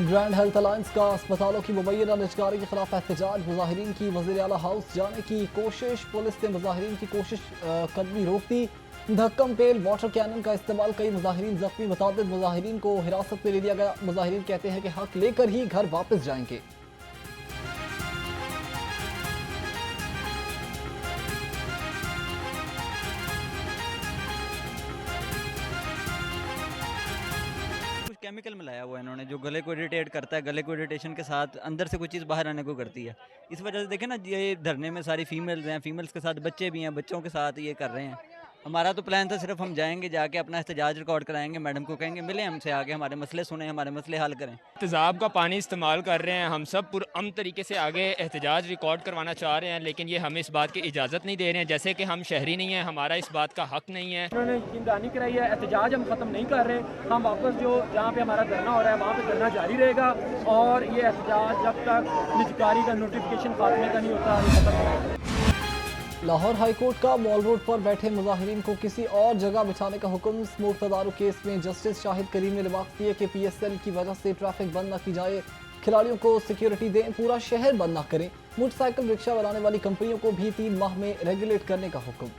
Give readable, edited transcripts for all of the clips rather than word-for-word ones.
Grand health alliance का अस्पतालों की मुबैना निजकारी के खिलाफ एहतजाज। मुजाहिरीन की वज़ीर आला हाउस जाने की कोशिश, पुलिस ने मुजाहिरीन की कोशिश कदमी रोक दी। धक्कम तेल वाटर कैनन का इस्तेमाल, कई मुजाहिरीन जख्मी, मुतादिद मुजाहिरीन को हिरासत में ले लिया गया। मुजाहिरीन कहते हैं कि हक लेकर ही घर वापस जाएंगे। कुछ केमिकल मिलाया हुआ है इन्होंने, जो गले को इरिटेट करता है, गले को इरिटेशन के साथ अंदर से कुछ चीज़ बाहर आने को करती है। इस वजह से देखें ना, ये धरने में सारी फीमेल्स हैं, फीमेल्स के साथ बच्चे भी हैं, बच्चों के साथ ये कर रहे हैं। हमारा तो प्लान था सिर्फ हम जाएंगे, जाके अपना एहतजाज रिकॉर्ड कराएंगे, मैडम को कहेंगे मिले हमसे, आगे हमारे मसले सुने, हमारे मसले हल करें। तेज़ाब का पानी इस्तेमाल कर रहे हैं, हम सब पुरअमन तरीके से आगे एहतजाज रिकॉर्ड करवाना चाह रहे हैं, लेकिन ये हमें इस बात की इजाज़त नहीं दे रहे हैं। जैसे कि हम शहरी नहीं हैं, हमारा इस बात का हक नहीं है। उन्होंने यकीनदहानी कराई है, एहतजाज हम ख़त्म नहीं कर रहे। हम वापस जो जहाँ पे हमारा धरना हो रहा है वहाँ पे धरना जारी रहेगा, और ये एहतजाज जब तक निजकारी का नोटिफिकेशन खात्मे का नहीं होता ये खत्म नहीं होगा। लाहौर हाईकोर्ट का मॉल रोड पर बैठे मुजाहिरीन को किसी और जगह बिछाने का हुक्म। स्मोक तदारू केस में जस्टिस शाहिद करीम ने लिबास दिए कि PSL की वजह से ट्रैफिक बंद न की जाए, खिलाड़ियों को सिक्योरिटी दें, पूरा शहर बंद न करें। मोटरसाइकिल रिक्शा बनाने वाली कंपनियों को भी 3 माह में रेगुलेट करने का हुक्म।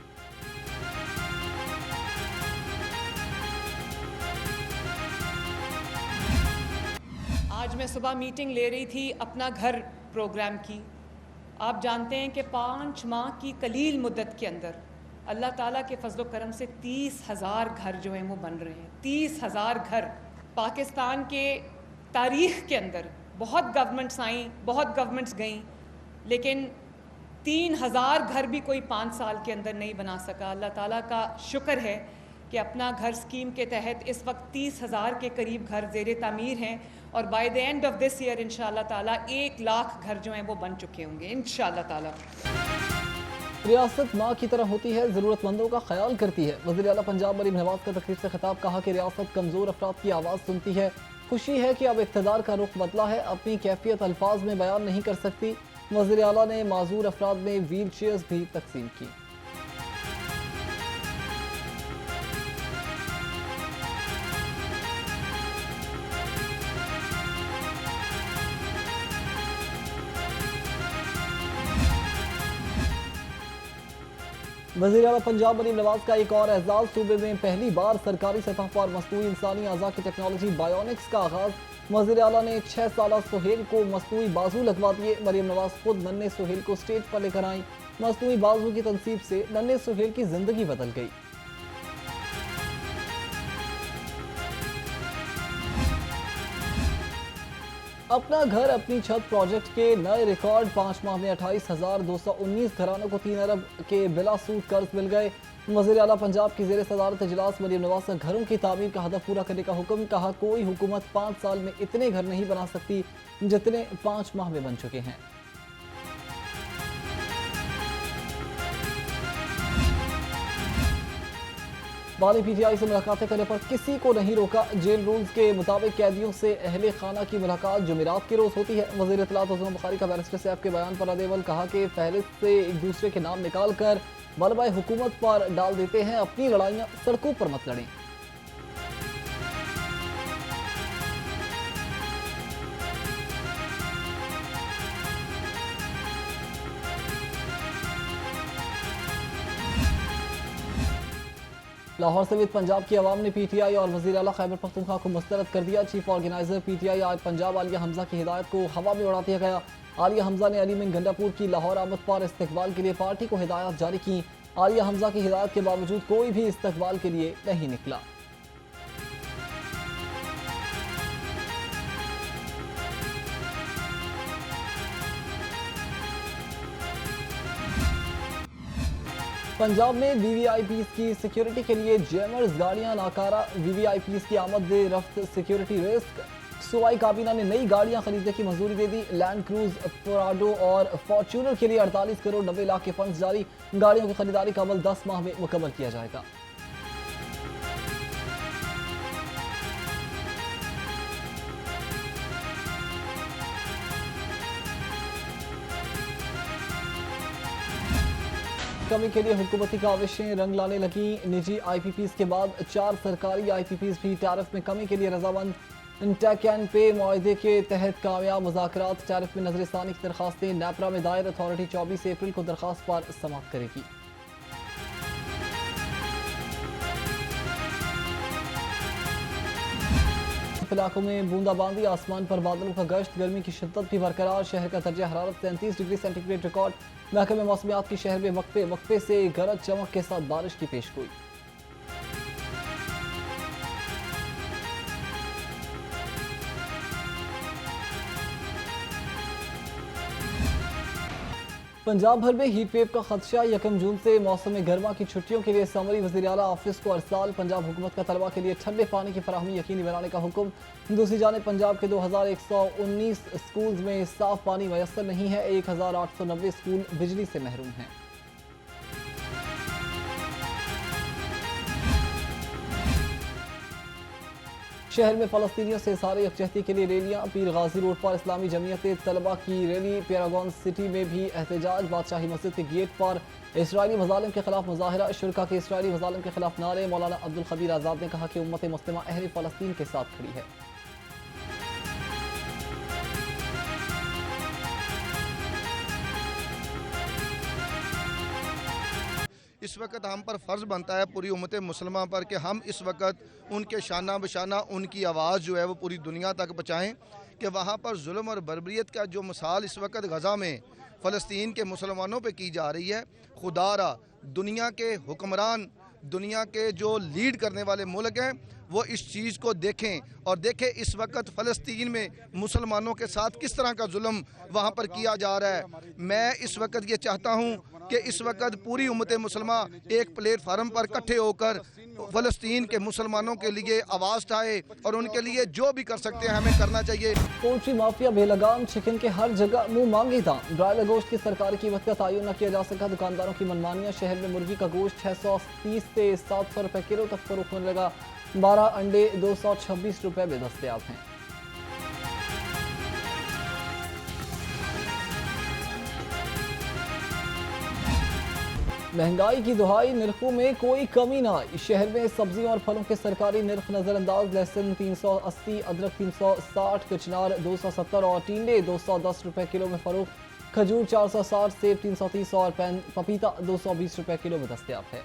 आज मैं सुबह मीटिंग ले रही थी अपना घर प्रोग्राम की। आप जानते हैं कि 5 माह की कलील मुद्दत के अंदर अल्लाह ताला के फजलो करम से 30,000 घर जो हैं वो बन रहे हैं। 30,000 घर। पाकिस्तान के तारीख़ के अंदर बहुत गवर्नमेंट्स आई, बहुत गवर्नमेंट्स गईं, लेकिन 3,000 घर भी कोई 5 साल के अंदर नहीं बना सका। अल्लाह ताला का शुक्र है कि अपना घर स्कीम के तहत इस वक्त 30,000 के करीब घर ज़ेरे तामीर हैं, और by the end of this year इंशाअल्लाह ताला 1 लाख घर जो हैं वो बन चुके होंगे इंशाअल्लाह ताला। रियासत माँ की तरह होती है, ज़रूरतमंदों का ख्याल करती है। वज़ीर आला पंजाब मरीम नवाज का तकरीर से खिताब, कहा कि रियासत कमज़ोर अफराद की आवाज़ सुनती है। खुशी है कि अब इक़्तिदार का रुख बदला है, अपनी कैफियत अल्फाज में बयान नहीं कर सकती। वज़ीर आला ने माजूर अफराद में व्हील चेयर्स भी तकसीम की। वज़ीर आला पंजाब मरीम नवाज का एक और एजाज़, सूबे में पहली बार सरकारी सतह पर मसनूई इंसानी अज़ा की टेक्नोलॉजी बायोनिक्स का आगाज़। वज़ीर आला ने 6 साला सुहेल को मसनूई बाजू लगवा दिए। मरीम नवाज खुद नन्हे सुहेल को स्टेज पर लेकर आईं। मसनूई बाजू की तनसीब से नन्हे सुहेल की जिंदगी बदल गई। अपना घर अपनी छत प्रोजेक्ट के नए रिकॉर्ड, 5 माह में 28,219 घरानों को 3 अरब के बिला सूद कर्ज मिल गए। वज़ीर आला पंजाब की ज़ेर सदारत इजलास मरीम नवाज का घरों की तामीर का हदफ पूरा करने का हुक्म। कहा कोई हुकूमत 5 साल में इतने घर नहीं बना सकती जितने 5 माह में बन चुके हैं। वाली PTI से मुलाकातें करने पर किसी को नहीं रोका। जेल रूल्स के मुताबिक कैदियों से अहले खाना की मुलाकात जुमेरात के रोज होती है। वज़ीर इत्तलात उस्मान बुखारी का बैरिस्टर साहब के बयान पर रद्द-ए-अमल, कहा कि फहरिस्त से एक दूसरे के नाम निकाल कर बलबाए हुकूमत पर डाल देते हैं, अपनी लड़ाइयाँ सड़कों पर मत लड़ें। लाहौर समेत पंजाब की आवाम ने PTI और वज़ीर आला खैबर पख्तूनख्वा को मुस्तरद कर दिया। चीफ ऑर्गेनाइजर PTI आज पंजाब आलिया हमजा की हिदायत को हवा में उड़ा दिया गया। आलिया हमजा ने अली में गंडापुर की लाहौर आमद पर इस्तकबाल के लिए पार्टी को हिदायत जारी की। आलिया हमजा की हिदायत के बावजूद कोई भी इस्तकबाल के लिए नहीं निकला। पंजाब में VVIPs की सिक्योरिटी के लिए जैमर्स गाड़ियां नाकारा। VVIPs की आमद रफ्त सिक्योरिटी रिस्क। सूबाई काबीना ने नई गाड़ियां खरीदने की मंजूरी दे दी। लैंड क्रूज, पराडो और फॉर्च्यूनर के लिए 48 करोड़ 90 लाख के फंड जारी। गाड़ियों की खरीदारी का अमल 10 माह में मुकम्मल किया जाएगा। कमी के लिए हुकूमती काविशें रंग लाने लगी। निजी IPPs के बाद 4 सरकारी IPPs भी टैरिफ में कमी के लिए रजामंद। टेक एंड पे मुआहदे के तहत कामयाब मुज़ाकरात, टैरिफ में नजरसानी की दरखास्तें नेपरा में दायर, अथॉरिटी 24 अप्रैल को दरखास्त पर समाअत करेगी। इलाकों में बूंदाबांदी, आसमान पर बादलों का गश्त, गर्मी की शिद्दत भी बरकरार, शहर का दर्जा हरारत 33 डिग्री सेंटीग्रेड रिकॉर्ड। महकमे मौसमियात की शहर में वक्फे वक्फे से गरज चमक के साथ बारिश की पेशगोई। पंजाब भर में हीट वेव का खदशा, 1 जून से मौसम गर्मा की छुट्टियों के लिए समरी वज़ीर आला ऑफिस को अरसाल, पंजाब हुकूमत का तलबा के लिए ठंडे पानी की फराहमी यकीनी बनाने का हुक्म। दूसरी जानिब पंजाब के 2119 स्कूल्स में साफ पानी मैसर नहीं है, 1890 स्कूल बिजली से महरूम हैं। शहर में फ़लस्तीनियों से सारे यकजहती के लिए रैलियाँ, पीर गाजी रोड पर इस्लामी जमीयत तलबा की रैली, पैरागॉन सिटी में भी एहतजाज, बादशाही मस्जिद के गेट पर इसराइली मज़ालिम के खिलाफ मुजाहरा, शुरका के इसराइली मज़ालिम के खिलाफ नारे। मौलाना अब्दुल खबीर आज़ाद ने कहा कि उम्मत मुस्लिमा अहले फ़लस्तीन के साथ खड़ी है। इस वक्त हम पर फ़र्ज़ बनता है पूरी उम्मत मुसलमान पर कि हम इस वक्त उनके शाना बशाना उनकी आवाज़ जो है वो पूरी दुनिया तक पहुँचाएँ कि वहाँ पर जुल्म और बर्बरियत का जो मिसाल इस वक्त गज़ा में फ़लस्तीन के मुसलमानों पे की जा रही है, खुदारा दुनिया के हुक्मरान, दुनिया के जो लीड करने वाले मुल्क हैं वो इस चीज़ को देखें और देखें इस वक्त फ़लस्तीन में मुसलमानों के साथ किस तरह का जुल्म वहाँ पर किया जा रहा है। मैं इस वक्त ये चाहता हूँ कि इस वक्त पूरी उम्मत मुसलमान एक प्लेटफार्म पर इकट्ठे होकर फ़लस्तीन के मुसलमानों के लिए आवाज़ उठाए और उनके लिए जो भी कर सकते हैं हमें करना चाहिए। पोल्ट्री माफिया बेलगाम, चिकन के हर जगह मुंह मांगे दाम, ब्रायलर गोश्त की सरकारी कीमत का तयन न किया जा सका, दुकानदारों की मनमानियाँ। शहर में मुर्गी का गोश्त 630 से 700 रुपये किलो तक फरोख्त होने लगा, 12 अंडे 226 रुपये में दस्तयाब हैं। महंगाई की दुहाई, निर्खों में कोई कमी ना आई, शहर में सब्जियों और फलों के सरकारी निर्ख नजरअंदाज। लहसुन 380, अदरक 360, कचनार 270 और टिंडे 210 रुपये किलो में फरोख्त। खजूर 460, सेब 330 और पपीता 220 रुपये किलो में दस्तयाब है।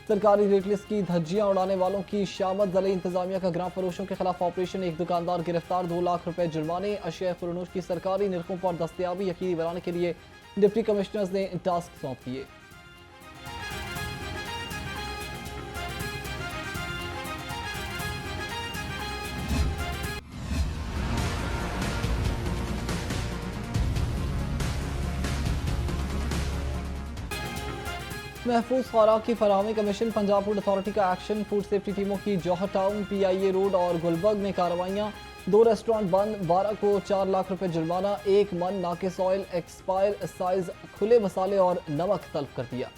सरकारी रेट लिस्ट की धज्जियां उड़ाने वालों की शामत, ज़िला इंतजामिया का ग्राम फरोशों के खिलाफ ऑपरेशन, एक दुकानदार गिरफ्तार, 2 लाख रुपए जुर्माने। अशिया खुरनूश की सरकारी निर्खों पर दस्तयाबी यकीनी बनाने के लिए डिप्टी कमिश्नर्स ने टास्क सौंप दिए। महफूज खुराक की फराहमी का मिशन, पंजाब फूड अथॉरिटी का एक्शन, फूड सेफ्टी टीमों की जौहर टाउन, PIA रोड और गुलबर्ग में कार्रवाइयाँ। 2 रेस्टोरेंट बंद, 12 को 4 लाख रुपए जुर्माना, 1 मन नाकिस ऑयल, एक्सपायर साइज, खुले मसाले और नमक तलब कर दिया।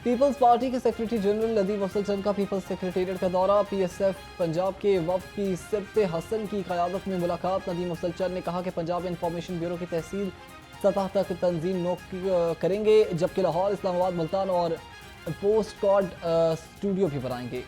पीपल्स पार्टी के सेक्रेटरी जनरल नदीम अफजल चंद का पीपल्स सेक्रेटेरिएट का दौरा, PSF पंजाब के वफ्द की सिब्त हसन की क़यादत में मुलाकात। नदीम अफजल चंद ने कहा कि पंजाब इंफॉर्मेशन ब्यूरो की तहसील सतह तक तंजीम नोक करेंगे, जबकि लाहौर, इस्लामाबाद, मुल्तान और पोस्ट कॉर्ड स्टूडियो भी बनाएंगे।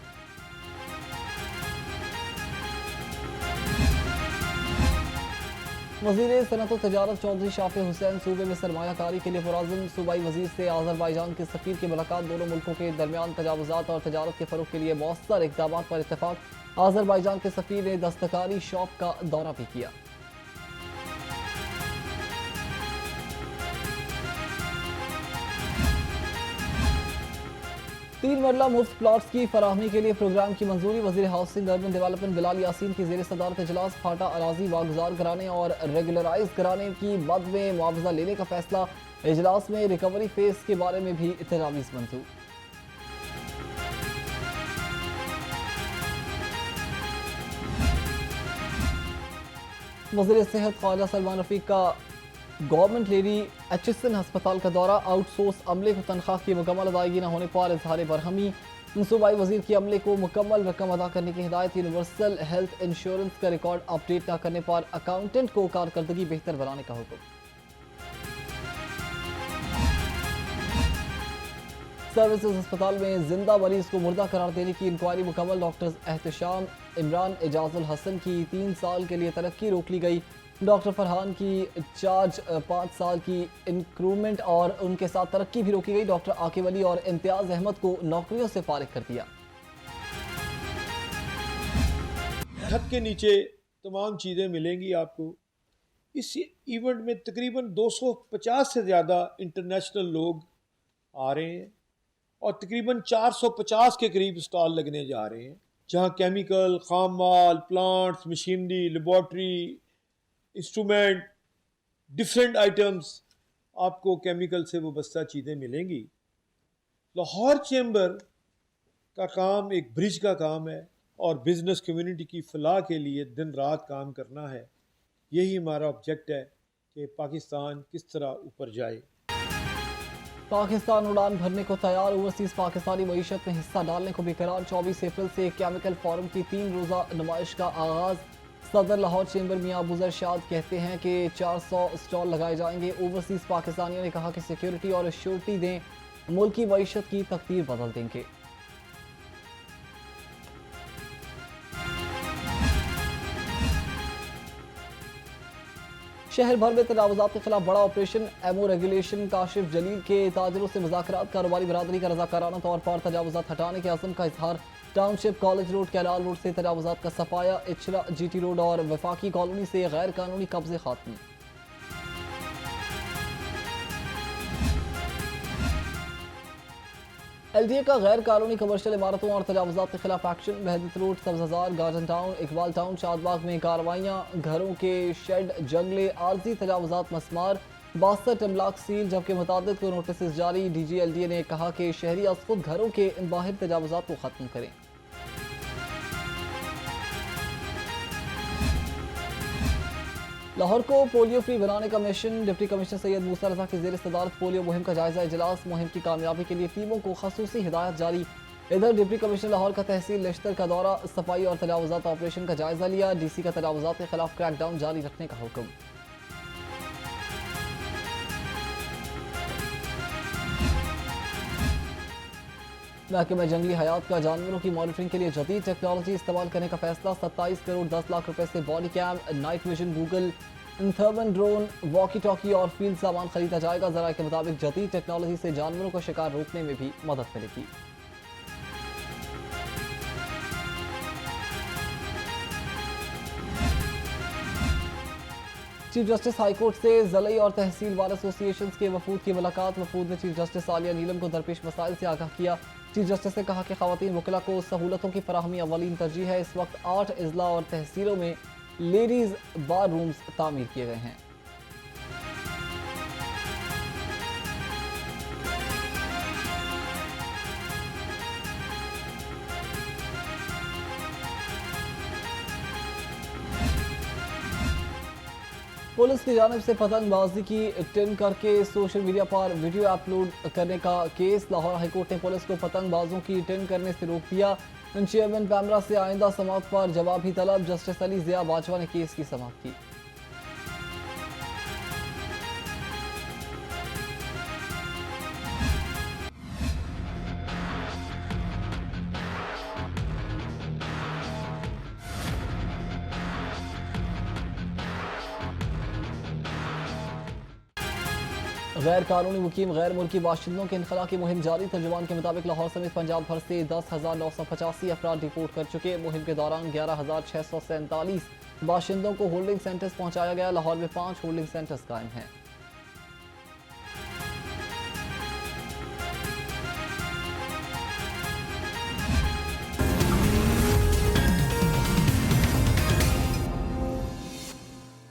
वज़ीर सनअत व तजारत चौधरी शाफी हुसैन सूबे में सरमायाकारी के लिए पुराज़म, सूबाई वज़ीर से आज़रबाईजान के सफ़ीर की मुलाकात। दोनों मुल्कों के दरमियान तजावुज़ात और तजारत के फ़रोग़ के लिए मौसर इक़दामात पर इत्तफ़ाक़। आज़रबाईजान के सफ़ीर ने दस्तकारी शॉप का दौरा भी किया। तीन मरला मुफ्त प्लॉट्स की फराहमी के लिए प्रोग्राम की मंजूरी। वज़ीर housing urban development Bilal Yasin की ज़ेर सदारत इजलास। फाटा अराजी वागुजार कराने और रेगुलराइज कराने की मद में मुआवजा लेने का फैसला। इजलास में रिकवरी फेज के बारे में भी तजावीज़ मंजूर। वज़ीर सेहत ख्वाजा सलमान रफ़ीक का गवर्नमेंट लेडी एचएसएन हस्पताल का दौरा। आउटसोर्स अमले को तनख्वाह की मुकम्मल अदायगी न होने पर इजहार बरहमी। सूबाई वजीर की अमले को मुकम्मल रकम अदा करने की हिदायत। यूनिवर्सल हेल्थ इंश्योरेंस का रिकॉर्ड अपडेट न करने पर अकाउंटेंट को कारकर्दगी बेहतर बनाने का हुक्म। सर्विसेज अस्पताल में जिंदा मरीज को मुर्दा करार देने की इंक्वायरी मुकम्मल। डॉक्टर्स एहतशाम इमरान एजाजुल हसन की 3 साल के लिए तरक्की रोक ली गई। डॉक्टर फरहान की चार्ज 5 साल की इंक्रूमेंट और उनके साथ तरक्की भी रोकी गई। डॉक्टर आकिब अली और इम्तियाज अहमद को नौकरियों से फारिग कर दिया। छत के नीचे तमाम चीज़ें मिलेंगी आपको। इस इवेंट में तकरीबन 250 से ज़्यादा इंटरनेशनल लोग आ रहे हैं और तकरीबन 450 के करीब स्टॉल लगने जा रहे हैं, जहां केमिकल, खाम माल, plants, machinery, laboratory, instrument, different items आपको केमिकल से वाबस्ता चीज़ें मिलेंगी। लाहौर चैम्बर का काम एक ब्रिज का काम है और बिज़नेस कम्युनिटी की फलाह के लिए दिन रात काम करना है। यही हमारा ऑब्जेक्ट है कि पाकिस्तान किस तरह ऊपर जाए। पाकिस्तान उड़ान भरने को तैयार। ओवरसीज पाकिस्तानी मईशत में हिस्सा डालने को बेकरार। 24 अप्रैल से केमिकल फोरम की 3 रोज़ा नुमाइश का आगाज़। सदर लाहौर चैम्बर मियां अबूजर शाद कहते हैं कि 400 स्टॉल लगाए जाएंगे। ओवरसीज पाकिस्तानियों ने कहा कि सिक्योरिटी और श्योरिटी दें, मुल्क की मईशत की तकदीर बदल देंगे। शहर भर में तजावुज़ात के खिलाफ बड़ा ऑपरेशन। एमओ रेगुलेशन काशिफ जलील के ताजरों से मुज़ाकरात। कारोबारी बरादरी का रज़ाकाराना तौर पर तजावुज़ात हटाने के अज़्म का इजहार। टाउनशिप, कॉलेज रोड, कैलाल रोड से तजावुज़ात का सफाया। इचरा, जीटी रोड और वफाकी कॉलोनी से गैर कानूनी कब्जे खात्मे। LDA का गैर कानूनी कमर्शियल इमारतों और तजावुज़ात के खिलाफ action. Wahdat Road, Sabzazar, Garden Town, Iqbal Town, Shadbagh में कार्रवाइयाँ। घरों के शेड, जंगले, आर्जी तजावुज़ात मस्मार। 62 इमलाक सील, जबकि मुतादिद को नोटिस जारी। DG LDA ने कहा कि शहरी अज खुद घरों के बाहर तजावुज़ात को ख़त्म करें। लाहौर को पोलियो फ्री बनाने का मिशन। डिप्टी कमिश्नर सैयद मूसा रजा की ज़ेर सदारत पोलियो मुहिम का जायजा इजलास। मुहिम की कामयाबी के लिए टीमों को खसूसी हिदायत जारी। इधर डिप्टी कमिश्नर लाहौर का तहसील लेश्तर का दौरा। सफाई और तजावुज़ात ऑपरेशन का जायजा लिया। DC का तजावुज़ात के खिलाफ क्रैकडाउन जारी रखने का हुक्म। महकमे जंगली हयात का जानवरों की मॉनिटरिंग के लिए जदीद टेक्नोलॉजी इस्तेमाल करने का फैसला। 27 करोड़ 10 लाख रुपए से body cam, night vision, goggle इंथर्मन ड्रोन, वॉकी टॉकी और फील्ड सामान खरीदा जाएगा। जरा के मुताबिक जदीद टेक्नोलॉजी से जानवरों का शिकार रोकने में भी मदद मिलेगी। चीफ जस्टिस हाईकोर्ट से ज़लई और तहसील बार एसोसिएशन के वफूद की मुलाकात। वफूद ने चीफ जस्टिस आलिया नीलम को दरपेश मसाइल से आगाह किया। चीफ जस्टिस ने कहा कि खवातीन वकला को सहूलतों की फराहमी अवलीन तरजीह है। इस वक्त 8 अजला और तहसीलों में लेडीज़ बार रूम्स तामीर किए गए हैं। पुलिस की जानिब से पतंगबाजी की टिन करके सोशल मीडिया पर वीडियो अपलोड करने का केस। लाहौर हाईकोर्ट ने पुलिस को पतंगबाजों की टिन करने से रोक दिया। चेयरमैन पैमरा से आइंदा समाअत पर जवाबी तलब। जस्टिस अली ज़िया बाजवा ने केस की समाअत की। गैर कानूनी मुकीम गैर मुल्की बाशिंदों के इनखला की मुहिम जारी। तर्जुमान के मुताबिक लाहौर समेत पंजाब भर से 10,985 अफराद रिपोर्ट कर चुके। मुहिम के दौरान 11,647 बाशिंदों को होल्डिंग सेंटर्स पहुंचाया गया। लाहौर में 5 होल्डिंग सेंटर्स कायम हैं।